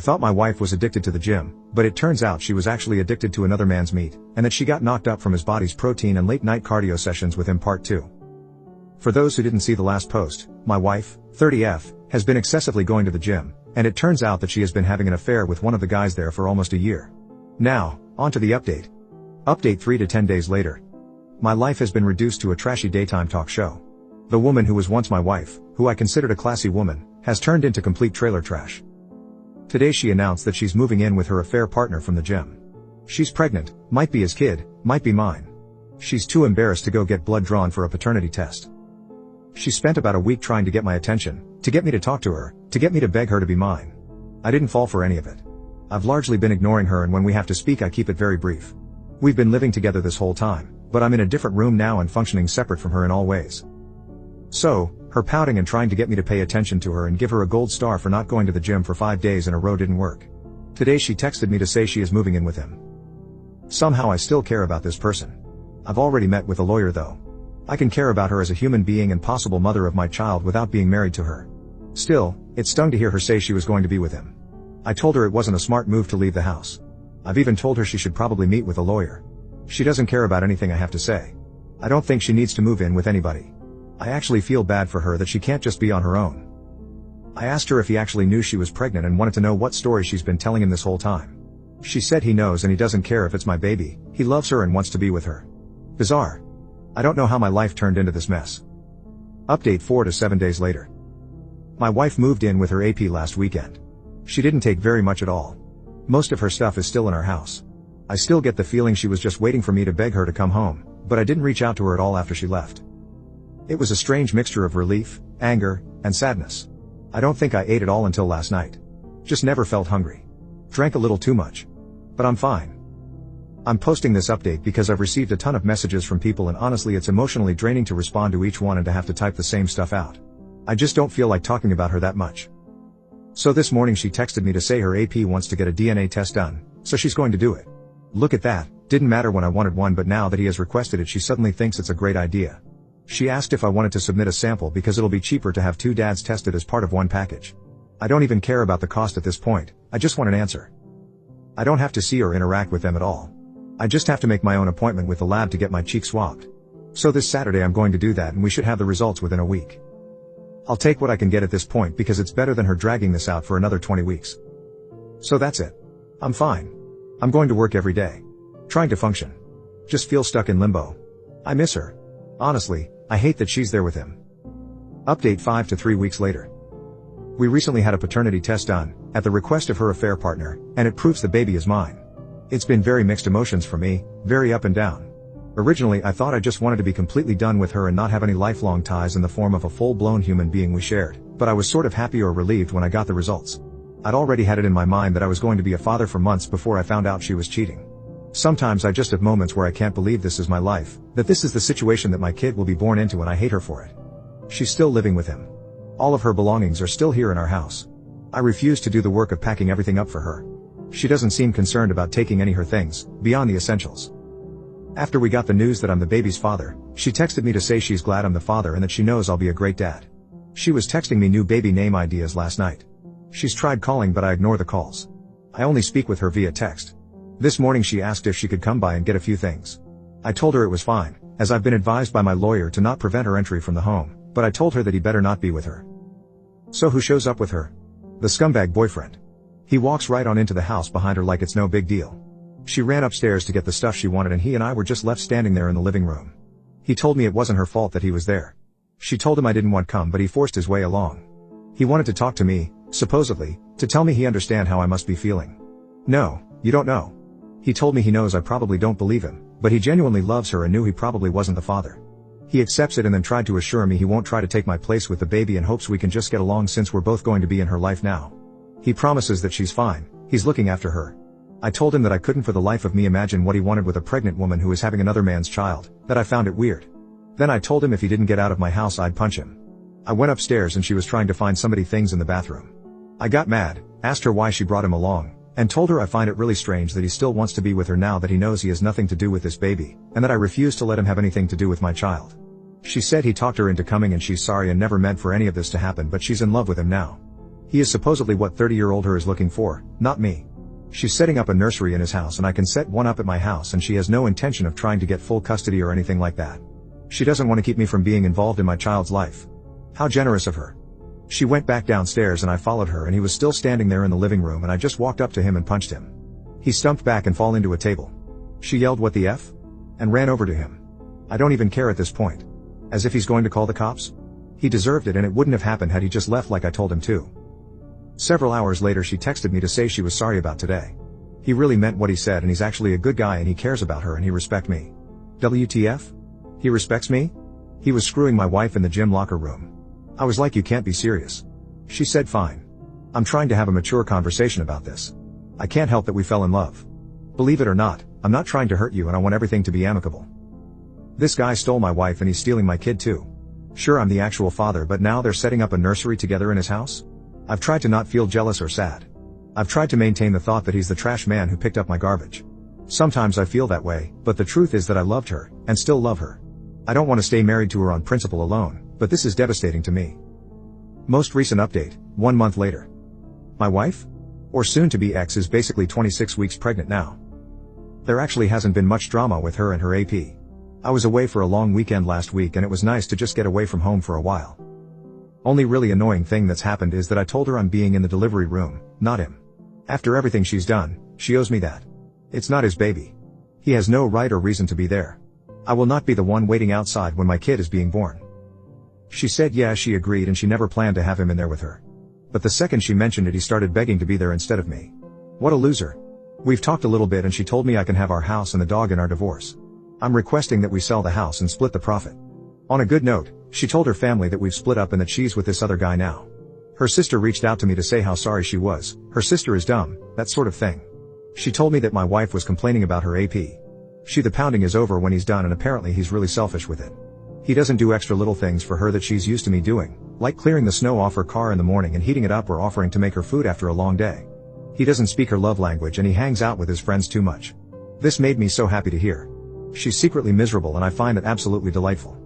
I thought my wife was addicted to the gym, but it turns out she was actually addicted to another man's meat, and that she got knocked up from his body's protein and late night cardio sessions with him part 2. For those who didn't see the last post, my wife, 30F, has been excessively going to the gym, and it turns out that she has been having an affair with one of the guys there for almost a year. Now, on to the update. Update 3 to 10 days later. My life has been reduced to a trashy daytime talk show. The woman who was once my wife, who I considered a classy woman, has turned into complete trailer trash. Today she announced that she's moving in with her affair partner from the gym. She's pregnant, might be his kid, might be mine. She's too embarrassed to go get blood drawn for a paternity test. She spent about a week trying to get my attention, to get me to talk to her, to get me to beg her to be mine. I didn't fall for any of it. I've largely been ignoring her, and when we have to speak I keep it very brief. We've been living together this whole time, but I'm in a different room now and functioning separate from her in all ways. So, her pouting and trying to get me to pay attention to her and give her a gold star for not going to the gym for 5 days in a row didn't work. Today she texted me to say she is moving in with him. Somehow I still care about this person. I've already met with a lawyer though. I can care about her as a human being and possible mother of my child without being married to her. Still, it stung to hear her say she was going to be with him. I told her it wasn't a smart move to leave the house. I've even told her she should probably meet with a lawyer. She doesn't care about anything I have to say. I don't think she needs to move in with anybody. I actually feel bad for her that she can't just be on her own. I asked her if he actually knew she was pregnant and wanted to know what story she's been telling him this whole time. She said he knows and he doesn't care if it's my baby, he loves her and wants to be with her. Bizarre. I don't know how my life turned into this mess. Update 4 to 7 days later. My wife moved in with her AP last weekend. She didn't take very much at all. Most of her stuff is still in our house. I still get the feeling she was just waiting for me to beg her to come home, but I didn't reach out to her at all after she left. It was a strange mixture of relief, anger, and sadness. I don't think I ate at all until last night. Just never felt hungry. Drank a little too much. But I'm fine. I'm posting this update because I've received a ton of messages from people, and honestly it's emotionally draining to respond to each one and to have to type the same stuff out. I just don't feel like talking about her that much. So this morning she texted me to say her AP wants to get a DNA test done, so she's going to do it. Look at that, didn't matter when I wanted one, but now that he has requested it she suddenly thinks it's a great idea. She asked if I wanted to submit a sample because it'll be cheaper to have 2 dads tested as part of one package. I don't even care about the cost at this point, I just want an answer. I don't have to see or interact with them at all. I just have to make my own appointment with the lab to get my cheek swabbed. So this Saturday I'm going to do that and we should have the results within a week. I'll take what I can get at this point because it's better than her dragging this out for another 20 weeks. So that's it. I'm fine. I'm going to work every day. Trying to function. Just feel stuck in limbo. I miss her. Honestly, I hate that she's there with him. Update 5 to 3 weeks later. We recently had a paternity test done, at the request of her affair partner, and it proves the baby is mine. It's been very mixed emotions for me, very up and down. Originally I thought I just wanted to be completely done with her and not have any lifelong ties in the form of a full-blown human being we shared, but I was sort of happy or relieved when I got the results. I'd already had it in my mind that I was going to be a father for months before I found out she was cheating. Sometimes I just have moments where I can't believe this is my life, that this is the situation that my kid will be born into, and I hate her for it. She's still living with him. All of her belongings are still here in our house. I refuse to do the work of packing everything up for her. She doesn't seem concerned about taking any of her things, beyond the essentials. After we got the news that I'm the baby's father, she texted me to say she's glad I'm the father and that she knows I'll be a great dad. She was texting me new baby name ideas last night. She's tried calling but I ignore the calls. I only speak with her via text. This morning she asked if she could come by and get a few things. I told her it was fine, as I've been advised by my lawyer to not prevent her entry from the home, but I told her that he better not be with her. So who shows up with her? The scumbag boyfriend. He walks right on into the house behind her like it's no big deal. She ran upstairs to get the stuff she wanted and he and I were just left standing there in the living room. He told me it wasn't her fault that he was there. She told him I didn't want come, but he forced his way along. He wanted to talk to me, supposedly, to tell me he understand how I must be feeling. No, you don't know. He told me he knows I probably don't believe him, but he genuinely loves her and knew he probably wasn't the father. He accepts it and then tried to assure me he won't try to take my place with the baby and hopes we can just get along since we're both going to be in her life now. He promises that she's fine, he's looking after her. I told him that I couldn't for the life of me imagine what he wanted with a pregnant woman who is having another man's child, that I found it weird. Then I told him if he didn't get out of my house I'd punch him. I went upstairs and she was trying to find somebody things in the bathroom. I got mad, asked her why she brought him along, and told her I find it really strange that he still wants to be with her now that he knows he has nothing to do with this baby, and that I refuse to let him have anything to do with my child. She said he talked her into coming and she's sorry and never meant for any of this to happen, but she's in love with him now. He is supposedly what 30-year-old her is looking for, not me. She's setting up a nursery in his house and I can set one up at my house, and she has no intention of trying to get full custody or anything like that. She doesn't want to keep me from being involved in my child's life. How generous of her. She went back downstairs and I followed her, and he was still standing there in the living room, and I just walked up to him and punched him. He stumped back and fell into a table. She yelled, "What the F?" and ran over to him. I don't even care at this point. As if he's going to call the cops? He deserved it, and it wouldn't have happened had he just left like I told him to. Several hours later she texted me to say she was sorry about today. He really meant what he said, and he's actually a good guy and he cares about her and he respects me. WTF? He respects me? He was screwing my wife in the gym locker room. I was like, you can't be serious. She said fine. I'm trying to have a mature conversation about this. I can't help that we fell in love. Believe it or not, I'm not trying to hurt you and I want everything to be amicable. This guy stole my wife and he's stealing my kid too. Sure, I'm the actual father, but now they're setting up a nursery together in his house? I've tried to not feel jealous or sad. I've tried to maintain the thought that he's the trash man who picked up my garbage. Sometimes I feel that way, but the truth is that I loved her, and still love her. I don't want to stay married to her on principle alone, but this is devastating to me. Most recent update, 1 month later. My wife? Or soon-to-be ex is basically 26 weeks pregnant now. There actually hasn't been much drama with her and her AP. I was away for a long weekend last week and it was nice to just get away from home for a while. Only really annoying thing that's happened is that I told her I'm being in the delivery room, not him. After everything she's done, she owes me that. It's not his baby. He has no right or reason to be there. I will not be the one waiting outside when my kid is being born. She said yeah, she agreed, and she never planned to have him in there with her. But the second she mentioned it, he started begging to be there instead of me. What a loser. We've talked a little bit and she told me I can have our house and the dog in our divorce. I'm requesting that we sell the house and split the profit. On a good note, she told her family that we've split up and that she's with this other guy now. Her sister reached out to me to say how sorry she was. Her sister is dumb, that sort of thing. She told me that my wife was complaining about her AP. The pounding is over when he's done, and apparently he's really selfish with it. He doesn't do extra little things for her that she's used to me doing, like clearing the snow off her car in the morning and heating it up, or offering to make her food after a long day. He doesn't speak her love language and he hangs out with his friends too much. This made me so happy to hear. She's secretly miserable and I find it absolutely delightful.